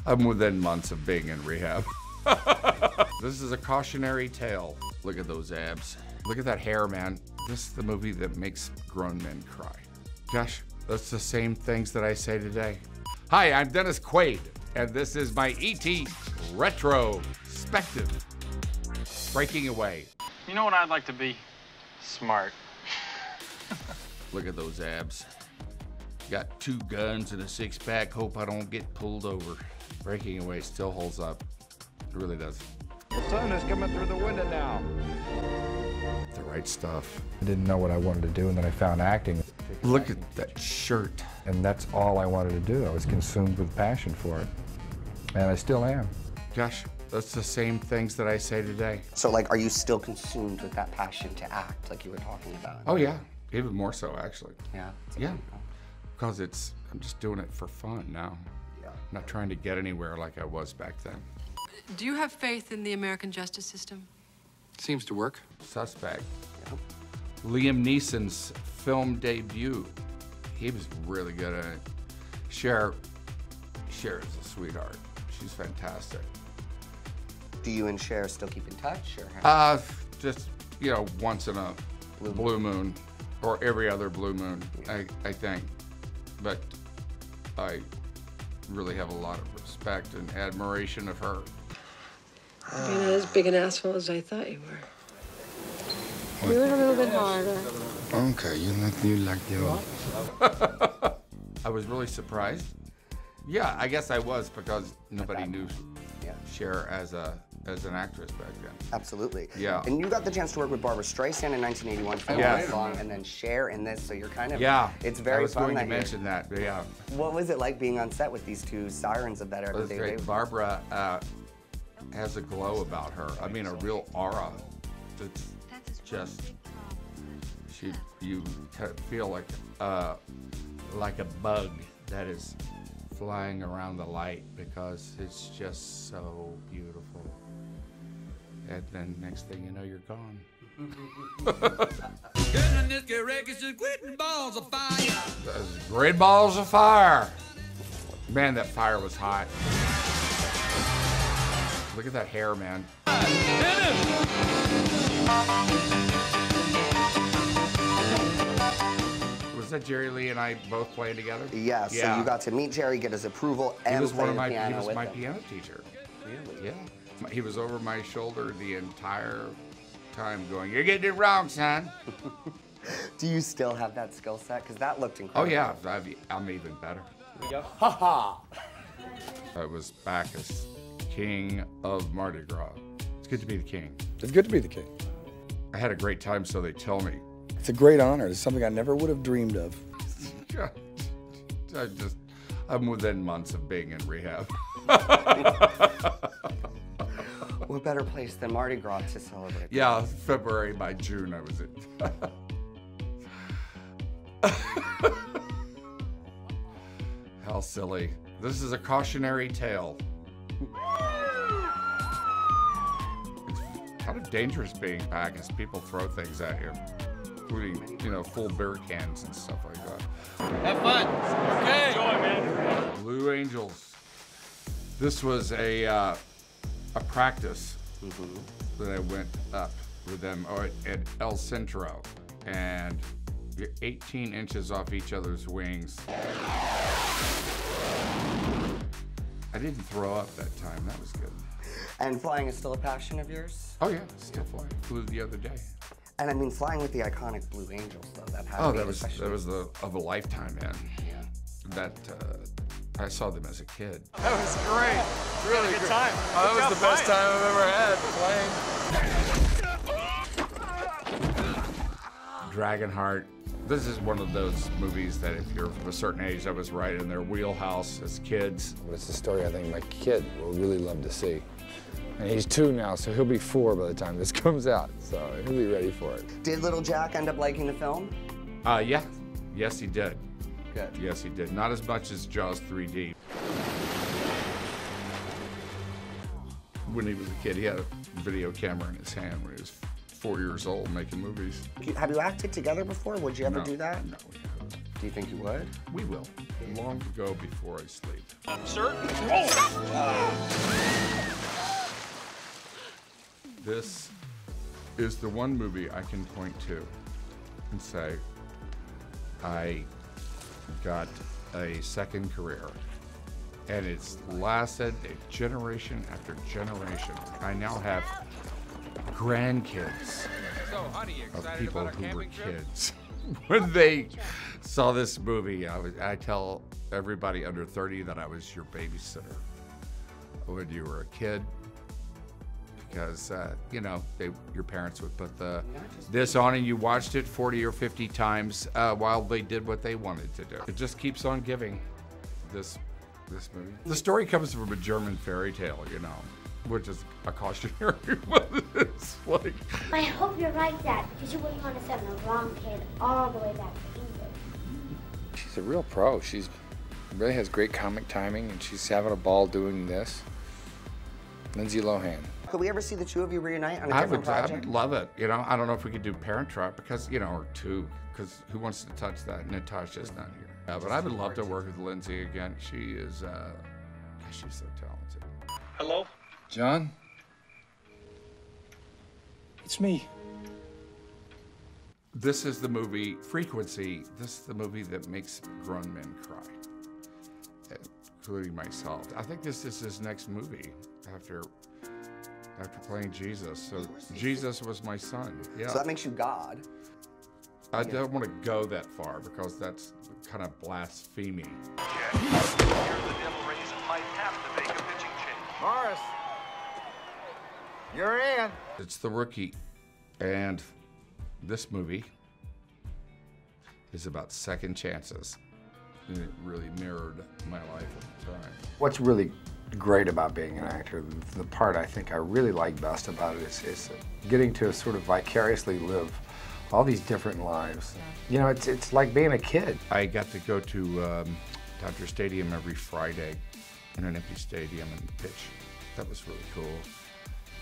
I'm within months of being in rehab. This is a cautionary tale. Look at those abs. Look at that hair, man. This is the movie that makes grown men cry. Gosh, that's the same things that I say today. Hi, I'm Dennis Quaid, and this is my E.T. Retrospective. Breaking away. You know what I'd like to be? Smart. Look at those abs. Got 2 guns and a 6-pack. Hope I don't get pulled over. Breaking away still holds up. It really does. The sun is coming through the window now. The right stuff. I didn't know what I wanted to do, and then I found acting. Look at that shirt. And that's all I wanted to do. I was consumed with passion for it. And I still am. Gosh, that's the same things that I say today. So, like, are you still consumed with that passion to act, like you were talking about? Oh, yeah. Even more so, actually. Yeah? Yeah. Because I'm just doing it for fun now. Yeah. I'm not trying to get anywhere like I was back then. Do you have faith in the American justice system? Seems to work. Suspect. Yep. Liam Neeson's film debut. He was really good at it. Cher is a sweetheart. She's fantastic. Do you and Cher still keep in touch, or how? Just, you know, once in a blue moon, or every other blue moon, I think. But I really have a lot of respect and admiration of her. You're not as big an asshole as I thought you were. Do it a little bit harder. Okay, you like the I was really surprised. Yeah, I guess I was, because nobody knew Yeah. Cher as an actress back then. Absolutely. Yeah. And you got the chance to work with Barbara Streisand in 1981 for Yes. a song, and then Cher in this, so you're kind of, Yeah, it's very I was fun going to that you're- mention that, but yeah. What was it like being on set with these 2 sirens of that It was everyday great. day? Barbara has a glow about her. I mean, a real aura. It's just, you kind of feel like a bug that is flying around the light, because it's just so beautiful. And then next thing you know, you're gone. Those great balls of fire. Man, that fire was hot. Look at that hair, man. Was that Jerry Lee and I both playing together? Yeah, so you got to meet Jerry, get his approval, He and was play one of the my piano with him. piano teacher. Really? Yeah. He was over my shoulder the entire time going, "You're getting it wrong, son." Do you still have that skill set? Because that looked Oh incredible. yeah, I'm even better. Ha ha! I was back as king of Mardi Gras. It's good to be the king. It's good to be the king. I had a great time, so they tell me. It's a great honor. It's something I never would have dreamed of. I'm within months of being in rehab. What better place than Mardi Gras to celebrate? Yeah, February by June I was in. How silly. This is a cautionary tale. It's kind of dangerous being back as people throw things at you, including, you know, full beer cans and stuff like that. Have fun. Okay. Enjoy, man. Blue Angels. This was a practice that I went up with them at El Centro, and you're 18 inches off each other's wings. I didn't throw up that time. That was good. And flying is still a passion of yours? Oh yeah, still flying. Flew the other day. And I mean, flying with the iconic Blue Angels, though, that had to Oh, be that was especially- of a lifetime, man. Yeah. That I saw them as a kid. That was great. Really good time. Oh, that was the best time I've ever had playing. Dragonheart. This is one of those movies that if you're of a certain age, that was right in their wheelhouse as kids. But it's the story I think my kid will really love to see. And he's 2 now, so he'll be 4 by the time this comes out. So he'll be ready for it. Did little Jack end up liking the film? Yeah. Yes, he did. Good. Yes, he did. Not as much as Jaws 3D. When he was a kid, he had a video camera in his hand when he was 4 years old making movies. Have you acted together before? Would you ever No, do that? No, we haven't. Do you think you would? We will. Long ago before I sleep. Sir? This is the one movie I can point to and say, I got a second career. And it's lasted a generation after generation. I now have grandkids of people who were kids. When they saw this movie, I tell everybody under 30 that I was your babysitter when you were a kid. Because, you know, your parents would put this on and you watched it 40 or 50 times while they did what they wanted to do. It just keeps on giving, this movie. The story comes from a German fairy tale, you know, which is a cautionary one. It's like... I hope you're right, Dad, because you wouldn't want to send the wrong kid all the way back to England. She's a real pro. She's really has great comic timing, and she's having a ball doing this. Lindsay Lohan. Could we ever see the two of you reunite on a different project? I would love it. You know, I don't know if we could do Parent Trap because, you know, or two, because who wants to touch that? Natasha's not here. But I would love to work with Lindsay again. She is, she's so talented. Hello? John? It's me. This is the movie Frequency. This is the movie that makes grown men cry, including myself. I think this is his next movie after playing Jesus. So Jesus was my son. Yeah. So that makes you God. I don't want to go that far because that's kind of blasphemy. Morris, you're in. It's The Rookie, and this movie is about second chances. And it really mirrored my life at the time. What's really great about being an actor, the part I think I really like best about it is getting to sort of vicariously live all these different lives. You know, it's like being a kid. I got to go to Dodger Stadium every Friday in an empty stadium and pitch. That was really cool.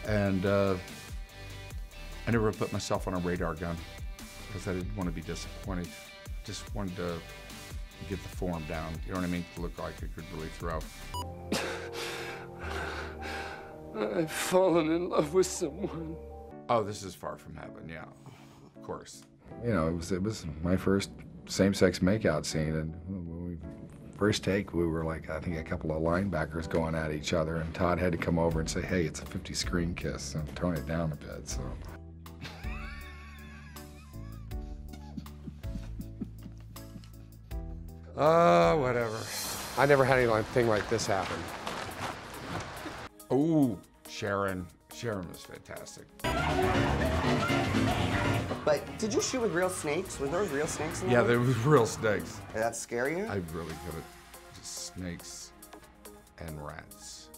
And I never put myself on a radar gun because I didn't want to be disappointed. Just wanted to get the form down, you know what I mean? To look like I could really throw. I've fallen in love with someone. Oh, this is Far From Heaven, yeah, of course. You know, it was my first same-sex makeout scene, and when we first take, we were like, I think a couple of linebackers going at each other, and Todd had to come over and say, hey, it's a 50 screen kiss, and tone it down a bit, so. Whatever. I never had anything like this happen. Oh, Sharon. Sharon was fantastic. But did you shoot with real snakes? Were those real snakes in there? Yeah, there was real snakes. Did that scare you? I really good at just snakes and rats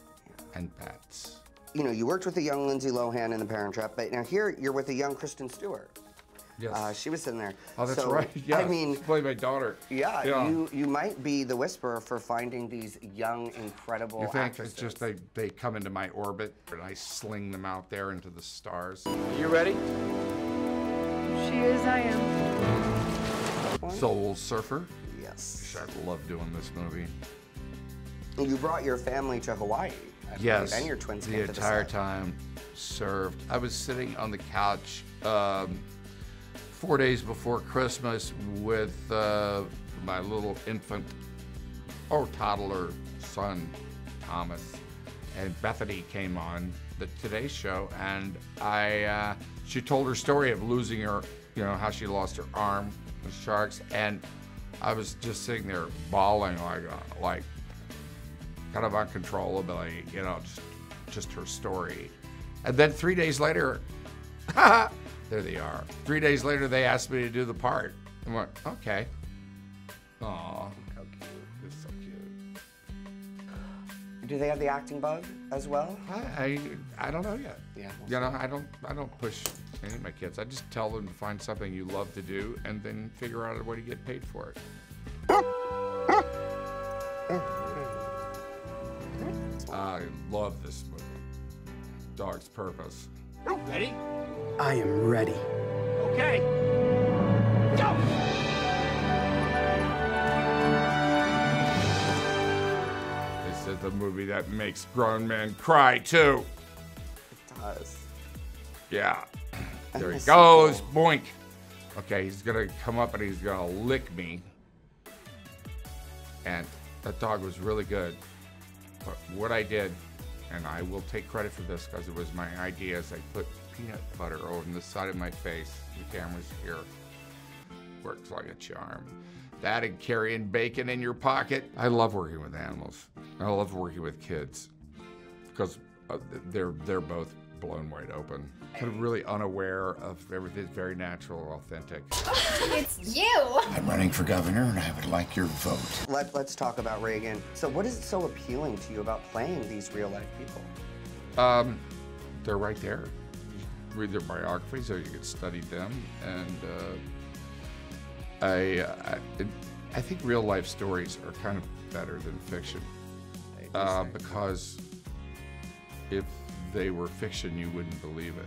and bats. You know, you worked with a young Lindsay Lohan in The Parent Trap, but now here you're with a young Kristen Stewart. Yes. She was sitting there. Oh, that's so, right. Yeah. I mean, she played my daughter. Yeah, you might be the whisperer for finding these young, incredible You think actresses. it's just they come into my orbit and I sling them out there into the stars? You ready? She is, I am. Soul Surfer. Yes. I love doing this movie. You brought your family to Hawaii. I Yes. believe, and your twins the came to entire set. time served. I was sitting on the couch 4 days before Christmas with my little infant or toddler son, Thomas, and Bethany came on the Today Show, and she told her story of losing her, you know, how she lost her arm with sharks, and I was just sitting there bawling like kind of uncontrollably, you know, just her story. And then 3 days later, there they are. 3 days later, they asked me to do the part. I went, okay. Aw, how cute. It's so cute. Do they have the acting bug as well? I don't know yet. Yeah. You know, I don't push any of my kids. I just tell them to find something you love to do and then figure out a way to get paid for it. I love this movie. Dog's Purpose. Ready? I am ready. Okay. Go! This is the movie that makes grown men cry too. It does. Yeah. There he That's goes. so Boink. Okay, he's gonna come up and he's gonna lick me. And that dog was really good. But what I did, and I will take credit for this because it was my idea, is I put peanut butter over the side of my face. The camera's here. Works like a charm. That and carrying bacon in your pocket. I love working with animals. I love working with kids because they're both blown wide open. Kind of really unaware of everything. It's very natural, authentic. It's you! I'm running for governor and I would like your vote. Let's talk about Reagan. So what is so appealing to you about playing these real life people? They're right there. You can read their biographies or you can study them. And I think real life stories are kind of better than fiction. Because if they were fiction, you wouldn't believe it.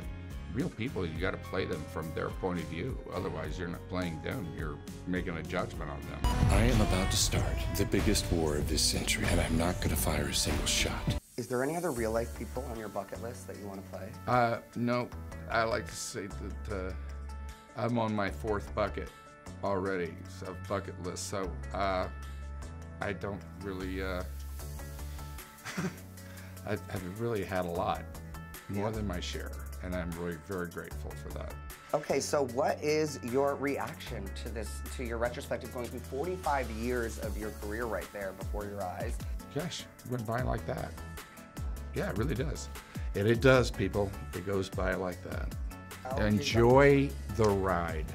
Real people, you got to play them from their point of view. Otherwise, you're not playing them. You're making a judgment on them. I am about to start the biggest war of this century, and I'm not going to fire a single shot. Is there any other real life people on your bucket list that you want to play? No. I like to say that I'm on my 4th bucket already, so bucket list. So I don't really. I've really had a lot, more than my share, and I'm really very grateful for that. Okay, so what is your reaction to this, to your retrospective going through 45 years of your career right there before your eyes? Gosh, it went by like that. Yeah, it really does. And it does, people. It goes by like that. Enjoy the ride.